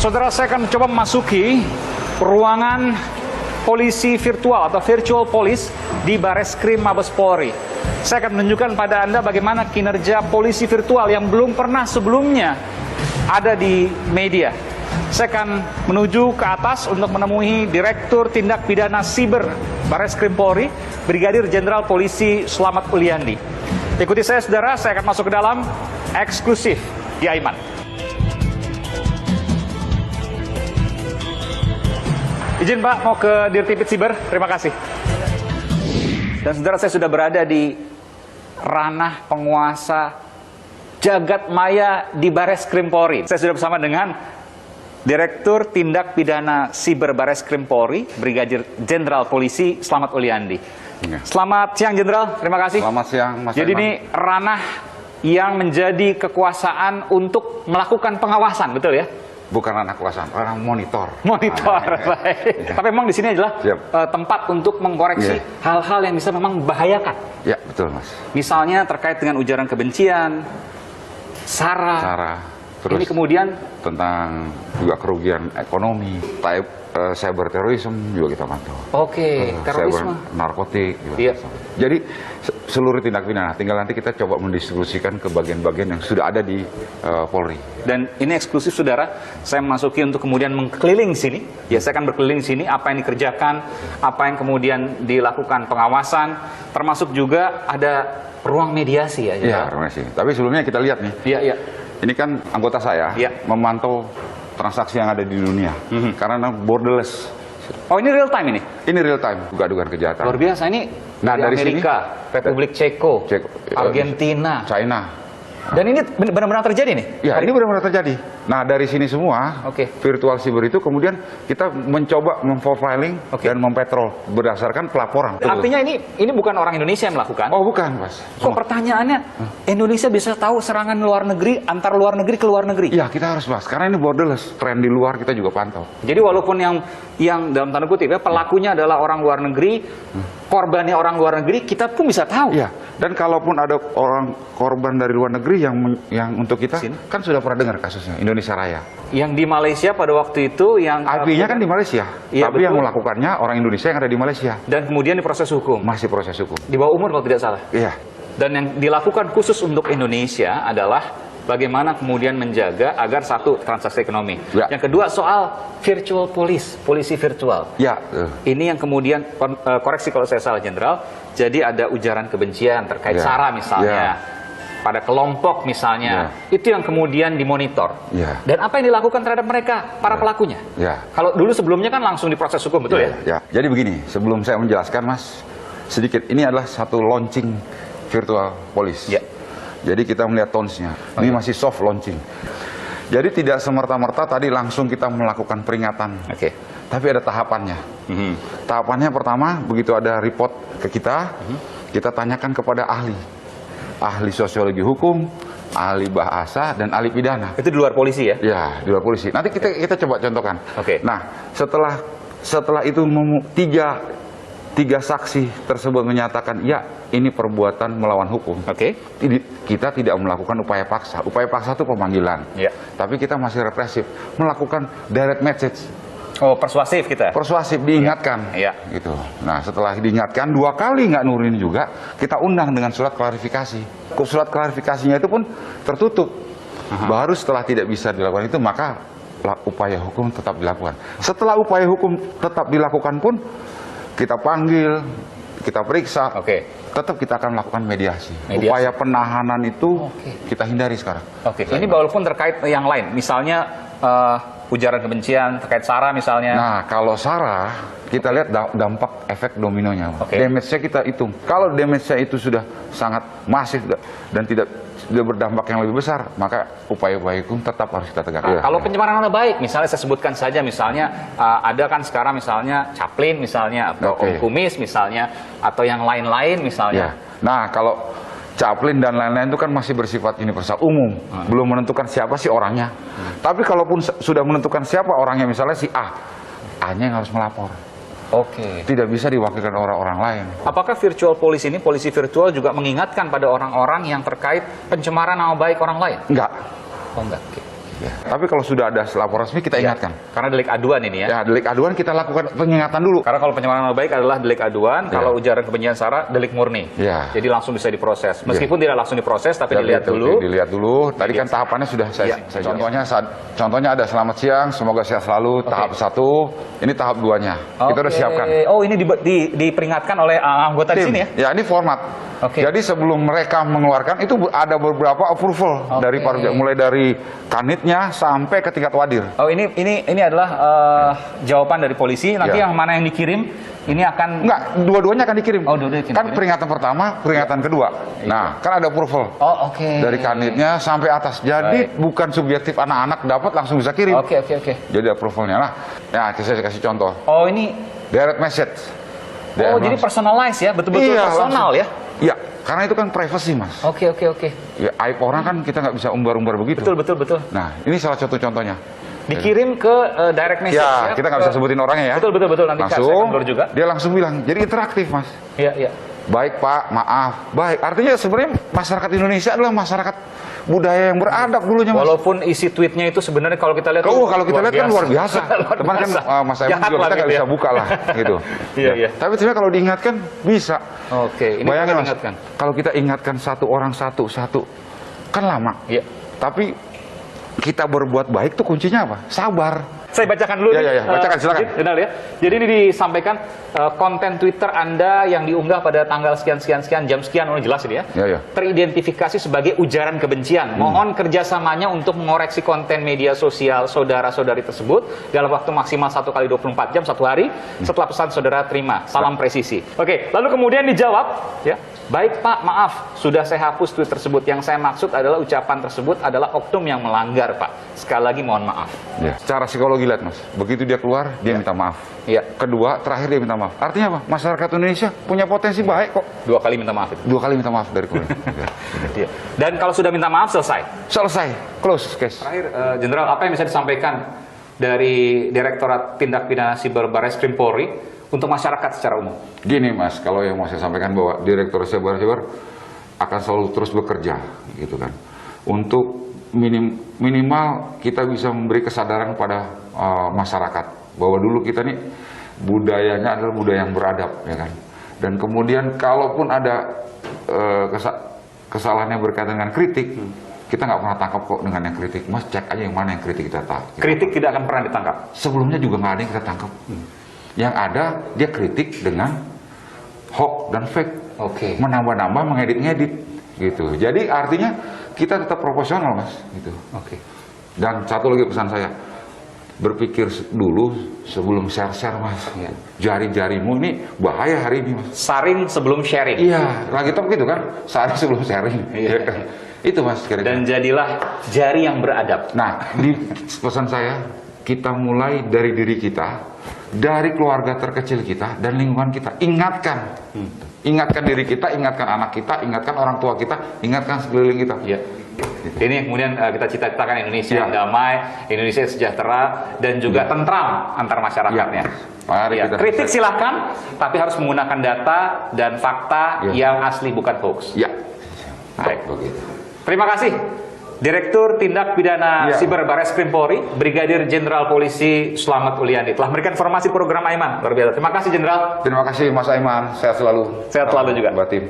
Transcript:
Saudara, saya akan mencoba memasuki ruangan polisi virtual atau virtual police di Bareskrim Mabes Polri. Saya akan menunjukkan pada Anda bagaimana kinerja polisi virtual yang belum pernah sebelumnya ada di media. Saya akan menuju ke atas untuk menemui Direktur Tindak Pidana Siber Bareskrim Polri, Brigadir Jenderal Polisi Slamet Uliandi. Ikuti saya, saudara, saya akan masuk ke dalam eksklusif di Aiman. Izin Pak, mau ke Dirtipid Siber, terima kasih. Dan saudara, saya sudah berada di ranah penguasa jagat maya di Bareskrim Polri. Saya sudah bersama dengan Direktur Tindak Pidana Siber Bareskrim Polri, Brigadir Jenderal Polisi Slamet Uliandi. Selamat siang, Jenderal. Terima kasih. Selamat siang, Mas. Jadi ini ranah yang menjadi kekuasaan untuk melakukan pengawasan, betul ya? Bukan ranah kekuasaan, ranah monitor. Monitor, baik. Ya. Tapi memang di sini adalah tempat untuk mengkoreksi hal-hal yang bisa memang membahayakan. Ya, betul, Mas. Misalnya terkait dengan ujaran kebencian, SARA. Terus ini kemudian tentang juga kerugian ekonomi, cyber terorisme juga kita pantau. Oke, terorisme, cyber narkotik juga. Iya. Jadi seluruh tindak pidana, tinggal nanti kita coba mendistribusikan ke bagian-bagian yang sudah ada di Polri. Dan ini eksklusif, saudara. Saya memasuki untuk kemudian mengkeliling sini. Ya, saya akan berkeliling sini, apa yang dikerjakan, apa yang kemudian dilakukan pengawasan, termasuk juga ada ruang mediasi ya. Iya, mediasi. Tapi sebelumnya kita lihat nih. Iya, iya. Ini kan anggota saya memantau transaksi yang ada di dunia. Karena borderless. Oh, ini real time ini? Ini real time, dugaan kejahatan. Luar biasa ini. Dari Amerika, sini, Republik Ceko, Argentina, China. Dan ini benar-benar terjadi nih? Ya, ini benar-benar terjadi. Nah, dari sini semua, virtual siber itu kemudian kita mencoba memprofiling dan mempetrol berdasarkan pelaporan. Artinya ini bukan orang Indonesia yang melakukan? Oh, bukan, Mas. Kok pertanyaannya, Indonesia bisa tahu serangan luar negeri, antar luar negeri ke luar negeri? Ya, kita harus bahas. Karena ini borderless, tren di luar kita juga pantau. Jadi walaupun yang dalam tanda kutip ya, pelakunya adalah orang luar negeri, korbannya orang luar negeri, kita pun bisa tahu. Iya. Dan kalaupun ada orang korban dari luar negeri yang untuk kita kan sudah pernah dengar kasusnya Indonesia Raya. Yang di Malaysia pada waktu itu yang IP-nya kan di Malaysia, tapi yang melakukannya orang Indonesia yang ada di Malaysia. Dan kemudian diproses hukum. Masih proses hukum. Di bawah umur kalau tidak salah. Iya. Dan yang dilakukan khusus untuk Indonesia adalah bagaimana kemudian menjaga agar satu, transaksi ekonomi. Yang kedua soal virtual police, polisi virtual. Ya. Ini yang kemudian koreksi kalau saya salah, Jenderal. Jadi ada ujaran kebencian terkait SARA misalnya, pada kelompok misalnya, itu yang kemudian dimonitor. Dan apa yang dilakukan terhadap mereka, para pelakunya? Kalau dulu sebelumnya kan langsung diproses hukum, betul ya? Jadi begini, sebelum saya menjelaskan, Mas, sedikit, ini adalah satu launching virtual police. Jadi kita melihat tonsnya, ini masih soft launching. Jadi tidak semerta-merta tadi langsung kita melakukan peringatan. Tapi ada tahapannya. Tahapannya pertama, begitu ada report ke kita, kita tanyakan kepada ahli sosiologi hukum, ahli bahasa, dan ahli pidana. Itu di luar polisi ya? Ya, di luar polisi. Nanti kita coba contohkan. Nah, setelah itu tiga saksi tersebut menyatakan, ya ini perbuatan melawan hukum. Kita tidak melakukan upaya paksa. Upaya paksa itu pemanggilan. Tapi kita masih represif, melakukan direct message. Oh, persuasif kita? Persuasif, diingatkan. Gitu. Nah, setelah diingatkan 2 kali nggak nurunin juga, kita undang dengan surat klarifikasi. Surat klarifikasinya itu pun tertutup. Baru setelah tidak bisa dilakukan itu, maka upaya hukum tetap dilakukan. Setelah upaya hukum tetap dilakukan pun, kita panggil, kita periksa, tetap kita akan melakukan mediasi. Upaya penahanan itu kita hindari sekarang. Ini walaupun terkait yang lain, misalnya ujaran kebencian terkait SARA misalnya. Nah, kalau SARA, kita lihat dampak efek dominonya. Damage-nya kita hitung. Kalau damage-nya itu sudah sangat masif dan tidak berdampak yang lebih besar, maka upaya-upaya hukum tetap harus kita tegakkan. Kalau pencemaran nama baik, misalnya saya sebutkan saja, misalnya ada kan sekarang misalnya Chaplin misalnya, atau Om Kumis misalnya, atau yang lain-lain misalnya. Nah, kalau Chaplin dan lain-lain itu kan masih bersifat universal, umum. Belum menentukan siapa sih orangnya. Tapi kalaupun sudah menentukan siapa orangnya, misalnya si A-nya yang harus melapor. Tidak bisa diwakilkan orang-orang lain. Apakah virtual police ini, polisi virtual juga mengingatkan pada orang-orang yang terkait pencemaran nama baik orang lain? Enggak. Oh, enggak. Ya. Tapi kalau sudah ada lapor resmi kita ingatkan. Karena delik aduan ini ya. Ya, delik aduan kita lakukan pengingatan dulu. Karena kalau pencemaran nama baik adalah delik aduan, Ya. kalau ujaran kebencian sara delik murni. Ya. Jadi langsung bisa diproses. Meskipun tidak langsung diproses, tapi dilihat dulu. Dilihat dulu. Tadi kan tahapannya sudah saya contohnya ada selamat siang, semoga sehat selalu, tahap 1. Ini tahap 2-nya. Kita udah siapkan. Oh, ini diperingatkan oleh anggota di sini ya? Ya, ini format. Jadi sebelum mereka mengeluarkan itu ada beberapa approval dari mulai dari kanitnya sampai ke tingkat wadir. Oh, ini adalah jawaban dari polisi. Nanti yang mana yang dikirim ini akan enggak, dua-duanya akan dikirim. Oh, dua-duanya dikirim. Kan peringatan pertama, peringatan kedua. Nah, kan ada approval. Oh, dari kanitnya sampai atas. Jadi bukan subjektif anak-anak dapat langsung bisa kirim. Oke. Jadi approvalnya lah. Ya, saya kasih contoh. Oh, ini direct message. Jadi personalize ya, betul-betul personal langsung. ya? Iya, karena itu kan privacy, Mas. Oke. Ya, aib orang kan kita nggak bisa umbar-umbar begitu. Betul. Nah, ini salah satu contohnya. Dikirim ke direct message ya? Kita nggak bisa sebutin orangnya ya. Betul. Nanti langsung, saya akan blur juga. Dia langsung bilang, jadi interaktif, Mas. Iya. Baik, Pak, maaf. Baik, artinya sebenarnya masyarakat Indonesia adalah masyarakat budaya yang beradab dulunya, Mas. Walaupun isi tweetnya itu sebenarnya kalau kita lihat kalau kita lihat kan luar biasa. Teman kan Mas Aiman juga kita nggak bisa buka lah gitu. Iya. Tapi sebenarnya kalau diingatkan bisa. Oke, ini bayangin, Mas, diingatkan. kalau kita ingatkan satu orang satu kan lama. Iya. Tapi kita berbuat baik tuh kuncinya apa? Sabar. Saya bacakan dulu. Ya, bacakan silakan. Benar ya. Jadi ini disampaikan konten Twitter Anda yang diunggah pada tanggal sekian jam sekian, jelas ini ya. Ya. Teridentifikasi sebagai ujaran kebencian. Mohon kerjasamanya untuk mengoreksi konten media sosial saudara-saudari tersebut dalam waktu maksimal 1 kali 24 jam 1 hari setelah pesan saudara terima. Salam presisi. Oke, lalu kemudian dijawab ya. Baik Pak, maaf, sudah saya hapus tweet tersebut. Yang saya maksud adalah ucapan tersebut adalah oknum yang melanggar, Pak. Sekali lagi mohon maaf. Ya. Secara psikologi lihat, Mas. Begitu dia keluar, dia minta maaf. Iya. Kedua, terakhir dia minta maaf. Artinya apa? Masyarakat Indonesia punya potensi baik kok. 2 kali minta maaf itu. 2 kali minta maaf dari kemarin. Iya. Dan kalau sudah minta maaf selesai. Close case. Terakhir, Jenderal, apa yang bisa disampaikan dari Direktorat Tindak Pidana Siber Barreskrim Polri untuk masyarakat secara umum? Gini, Mas, kalau yang mau saya sampaikan bahwa Direktur Siber akan selalu terus bekerja, gitu kan, untuk minimal kita bisa memberi kesadaran kepada masyarakat bahwa dulu kita nih budayanya adalah budaya yang beradab, ya kan. Dan kemudian kalaupun ada kesalahan yang berkaitan dengan kritik, kita nggak pernah tangkap kok dengan yang kritik. Mas, cek aja yang mana yang kritik kita tahu. Kritik tidak akan pernah ditangkap. Sebelumnya juga nggak ada yang kita tangkap. Yang ada dia kritik dengan hoax dan fake. Menambah-nambah, mengedit-ngedit gitu. Jadi artinya kita tetap proporsional, Mas, gitu. Dan satu lagi pesan saya, berpikir dulu sebelum share, Mas. Jari-jarimu ini bahaya hari ini, Mas. Saring sebelum sharing. Iya, lagi top gitu kan, saring sebelum sharing. Iya. Itu, Mas, kira-kira. Dan jadilah jari yang beradab. Nah, di pesan saya, kita mulai dari diri kita, dari keluarga terkecil kita dan lingkungan kita. Ingatkan diri kita, ingatkan anak kita, ingatkan orang tua kita, ingatkan sekeliling kita. Iya. Ini yang kemudian kita cita-citakan Indonesia yang damai, Indonesia yang sejahtera, dan juga tentram antar masyarakatnya. Mari kita kritik silahkan, tapi harus menggunakan data dan fakta yang asli, bukan hoax. Baik. Terima kasih. Direktur Tindak Pidana Siber Barreskrim Polri, Brigadir Jenderal Polisi Slamet Uliandi telah memberikan informasi program Aiman. Luar biasa. Terima kasih, Jenderal. Terima kasih, Mas Aiman. Sehat selalu. Sehat selalu juga. Batin.